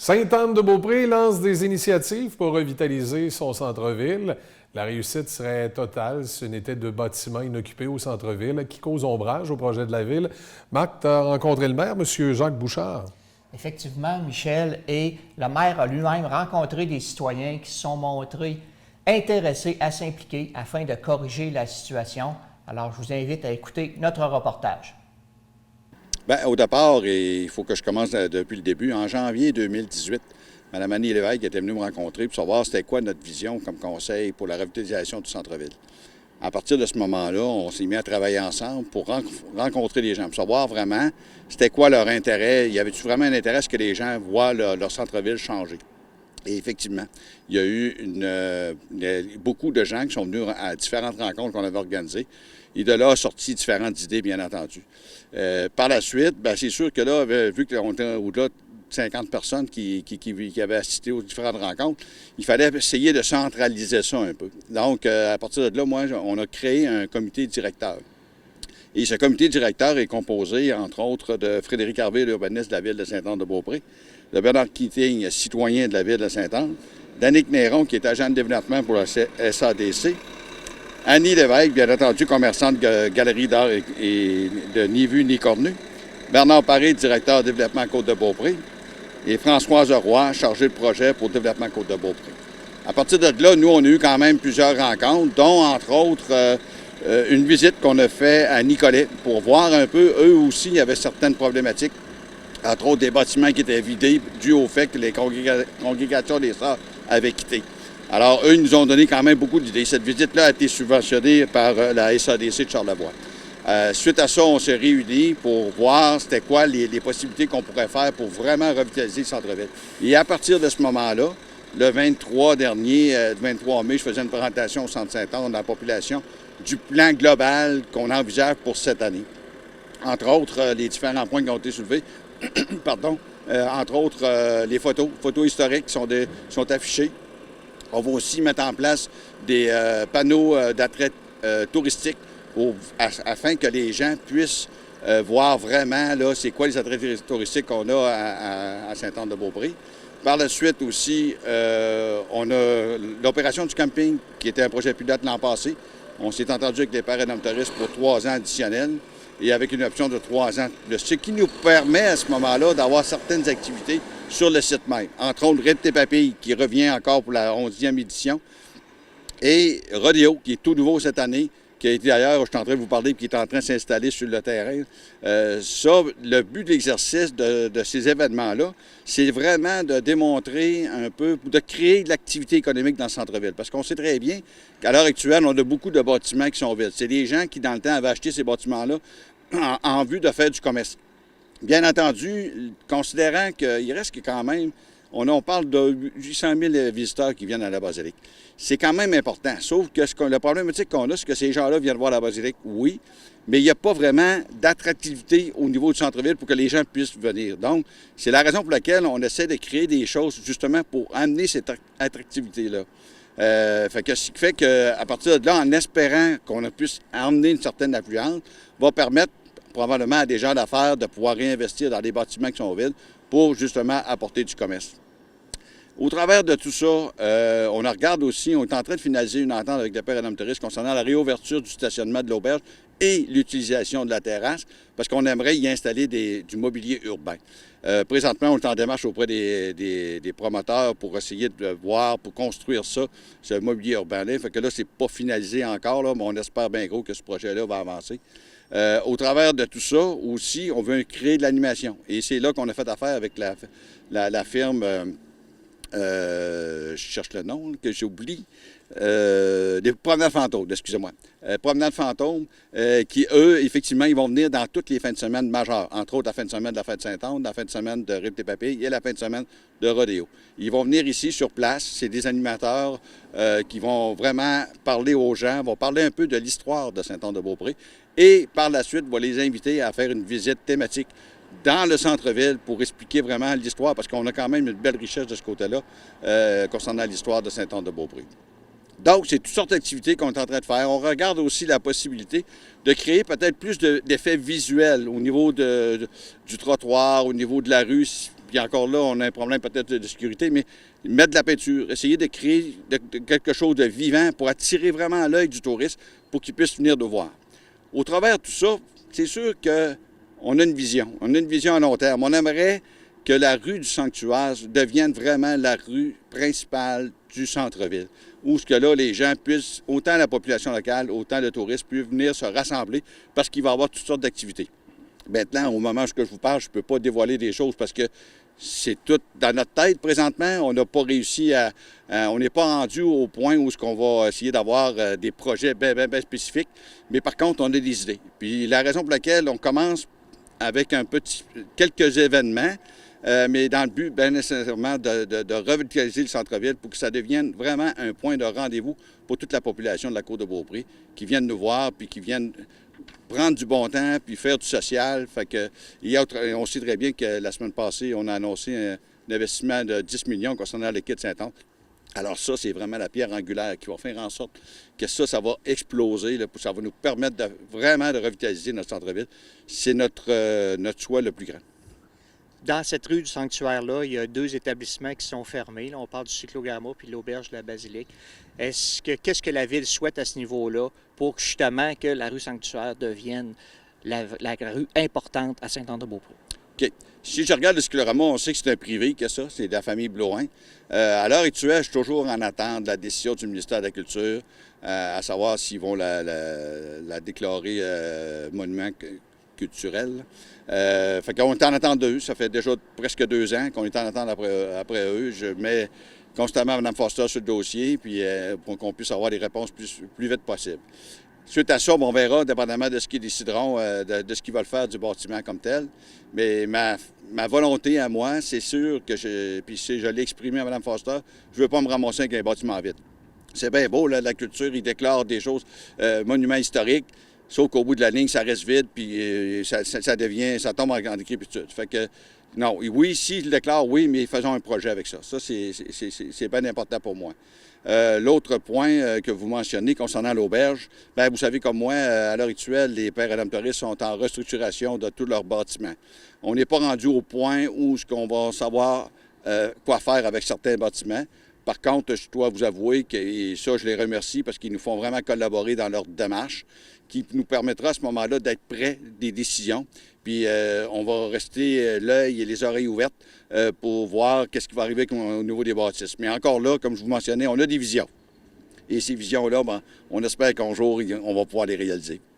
Sainte-Anne-de-Beaupré lance des initiatives pour revitaliser son centre-ville. La réussite serait totale si ce n'était de bâtiments inoccupés au centre-ville qui causent ombrage au projet de la ville. Marc, tu as rencontré le maire, M. Jacques Bouchard. Effectivement, Michel, et le maire a lui-même rencontré des citoyens qui se sont montrés intéressés à s'impliquer afin de corriger la situation. Alors, je vous invite à écouter notre reportage. Bien, au départ, il faut que je commence depuis le début. En janvier 2018, Mme Annie Lévesque était venue me rencontrer pour savoir c'était quoi notre vision comme conseil pour la revitalisation du centre-ville. À partir de ce moment-là, on s'est mis à travailler ensemble pour rencontrer les gens, pour savoir vraiment c'était quoi leur intérêt. Y avait-tu vraiment un intérêt à ce que les gens voient leur centre-ville changer? Et effectivement, il y a eu beaucoup de gens qui sont venus à différentes rencontres qu'on avait organisées. Et de là a sorti différentes idées, bien entendu. Par la suite, bien, c'est sûr que là, vu qu'on était au-delà de 50 personnes qui avaient assisté aux différentes rencontres, il fallait essayer de centraliser ça un peu. Donc, à partir de là, on a créé un comité directeur. Et ce comité directeur est composé, entre autres, de Frédéric Harvey, l'urbaniste de la ville de Sainte-Anne-de-Beaupré, de Bernard Keating, citoyen de la ville de Sainte-Anne, d'Annick Néron, qui est agent de développement pour la SADC, Annie Lévesque, bien entendu, commerçante de galerie d'art et de ni vu ni cornu, Bernard Paré, directeur de développement Côte-de-Beaupré, et Françoise Roy, chargée de projet pour le développement Côte-de-Beaupré. À partir de là, nous, on a eu quand même plusieurs rencontres, dont, entre autres, une visite qu'on a faite à Nicolet pour voir un peu, eux aussi, il y avait certaines problématiques, entre autres des bâtiments qui étaient vidés dû au fait que les congrégations des sœurs avaient quitté. Alors, eux, ils nous ont donné quand même beaucoup d'idées. Cette visite-là a été subventionnée par la SADC de Charlevoix. Suite à ça, on s'est réunis pour voir c'était quoi les possibilités qu'on pourrait faire pour vraiment revitaliser le centre-ville. Et à partir de ce moment-là, le 23 mai, je faisais une présentation au Centre Sainte-Anne à la population du plan global qu'on envisage pour cette année. Entre autres, les différents points qui ont été soulevés, pardon, entre autres, les photos historiques qui sont affichées. On va aussi mettre en place des panneaux d'attrait touristique afin que les gens puissent voir vraiment là, c'est quoi les attraits touristiques qu'on a à Sainte-Anne-de-Beaupré. Par la suite aussi, on a l'opération du camping qui était un projet pilote l'an passé. On s'est entendu avec les parents rédemptoristes pour 3 ans additionnels et avec une option de 3 ans. Ce qui nous permet à ce moment-là d'avoir certaines activités sur le site même. Entre autres, Rip tes papilles qui revient encore pour la 11e édition et Rodeo qui est tout nouveau cette année, qui a été d'ailleurs, je suis en train de vous parler, qui est en train de s'installer sur le terrain. Le but de l'exercice de ces événements-là, c'est vraiment de démontrer un peu, de créer de l'activité économique dans le centre-ville. Parce qu'on sait très bien qu'à l'heure actuelle, on a beaucoup de bâtiments qui sont vides. C'est des gens qui, dans le temps, avaient acheté ces bâtiments-là en vue de faire du commerce. Bien entendu, considérant qu'il reste quand même, on parle de 800 000 visiteurs qui viennent à la basilique. C'est quand même important, sauf que le problématique qu'on a, c'est que ces gens-là viennent voir la basilique, oui, mais il n'y a pas vraiment d'attractivité au niveau du centre-ville pour que les gens puissent venir. Donc, c'est la raison pour laquelle on essaie de créer des choses justement pour amener cette attractivité-là. Ce qui fait qu'à partir de là, en espérant qu'on puisse amener une certaine affluence, va permettre probablement à des gens d'affaires de pouvoir réinvestir dans des bâtiments qui sont vides pour justement apporter du commerce. Au travers de tout ça, on regarde aussi, on est en train de finaliser une entente avec le père rédemptoriste concernant la réouverture du stationnement de l'auberge et l'utilisation de la terrasse, parce qu'on aimerait y installer du mobilier urbain. Présentement, on est en démarche auprès des promoteurs pour essayer de voir, pour construire ça, ce mobilier urbain-là. Fait que là, c'est pas finalisé encore, là, mais on espère bien gros que ce projet-là va avancer. Au travers de tout ça, aussi, on veut créer de l'animation. Et c'est là qu'on a fait affaire avec la firme, je cherche le nom, que j'oublie, des Promenades Fantômes, excusez-moi. Promenades Fantômes, qui, eux, effectivement, ils vont venir dans toutes les fins de semaine majeures, entre autres la fin de semaine de la fête Sainte-Anne, la fin de semaine de Rip tes papilles et la fin de semaine de Rodeo. Ils vont venir ici sur place, c'est des animateurs qui vont vraiment parler aux gens, vont parler un peu de l'histoire de Sainte-Anne-de-Beaupré et par la suite, va les inviter à faire une visite thématique dans le centre-ville pour expliquer vraiment l'histoire, parce qu'on a quand même une belle richesse de ce côté-là concernant l'histoire de Sainte-Anne-de-Beaupré. Donc, c'est toutes sortes d'activités qu'on est en train de faire. On regarde aussi la possibilité de créer peut-être plus d'effets visuels au niveau du trottoir, au niveau de la rue, puis encore là, on a un problème peut-être de sécurité, mais mettre de la peinture, essayer de créer quelque chose de vivant pour attirer vraiment l'œil du touriste pour qu'il puisse venir nous voir. Au travers de tout ça, c'est sûr qu'on a une vision. On a une vision à long terme. On aimerait que la rue du Sanctuaire devienne vraiment la rue principale du centre-ville, où ce que là, les gens puissent, autant la population locale, autant le tourisme, puissent venir se rassembler parce qu'il va y avoir toutes sortes d'activités. Maintenant, au moment où je vous parle, je ne peux pas dévoiler des choses parce que c'est tout dans notre tête présentement. On n'a pas réussi on n'est pas rendu au point où on va essayer d'avoir des projets bien spécifiques. Mais par contre, on a des idées. Puis la raison pour laquelle on commence avec quelques événements, mais dans le but, bien nécessairement, de revitaliser le centre-ville pour que ça devienne vraiment un point de rendez-vous pour toute la population de la Côte-de-Beaupré qui viennent nous voir puis qui viennent prendre du bon temps puis faire du social. Fait que, on sait très bien que la semaine passée, on a annoncé un investissement de 10 millions concernant le quai de Saint-Anne. Alors ça, c'est vraiment la pierre angulaire qui va faire en sorte que ça va exploser. Là, ça va nous permettre vraiment de revitaliser notre centre-ville. C'est notre choix le plus grand. Dans cette rue du Sanctuaire-là, il y a 2 établissements qui sont fermés. Là, on parle du Cyclogama puis l'Auberge de la Basilique. Qu'est-ce que la Ville souhaite à ce niveau-là pour justement que la rue Sanctuaire devienne la rue importante à Saint-Anne-de-Beaupré? OK. Si je regarde le Cyclorama, on sait que c'est un privé que ça, c'est de la famille Bloin. À l'heure actuelle, je suis toujours en attente de la décision du ministère de la Culture, à savoir s'ils vont la déclarer monument culturel. Fait qu'on est en attente d'eux. Ça fait déjà presque 2 ans qu'on est en attente après eux. Je mets constamment Mme Foster sur le dossier puis, pour qu'on puisse avoir des réponses plus vite possible. Suite à ça, on verra, dépendamment de ce qu'ils décideront, de ce qu'ils veulent faire du bâtiment comme tel. Mais ma volonté à moi, c'est sûr que je l'ai exprimé à Mme Foster, je ne veux pas me ramasser avec un bâtiment vide. C'est bien beau, là, la culture, ils déclarent des choses, monuments historiques, sauf qu'au bout de la ligne, ça reste vide, puis ça tombe en décrépitude. Fait que, non, oui, s'ils le déclarent, oui, mais faisons un projet avec ça. Ça, c'est bien important pour moi. L'autre point que vous mentionnez concernant l'auberge, bien, vous savez comme moi, à l'heure actuelle, les pères et dames touristes sont en restructuration de tous leurs bâtiments. On n'est pas rendu au point où on va savoir quoi faire avec certains bâtiments. Par contre, je dois vous avouer que, et ça, je les remercie parce qu'ils nous font vraiment collaborer dans leur démarche, qui nous permettra à ce moment-là d'être près des décisions. Puis on va rester l'œil et les oreilles ouvertes pour voir qu'est-ce qui va arriver au niveau des bâtisses. Mais encore là, comme je vous mentionnais, on a des visions. Et ces visions-là, ben, on espère qu'un jour, on va pouvoir les réaliser.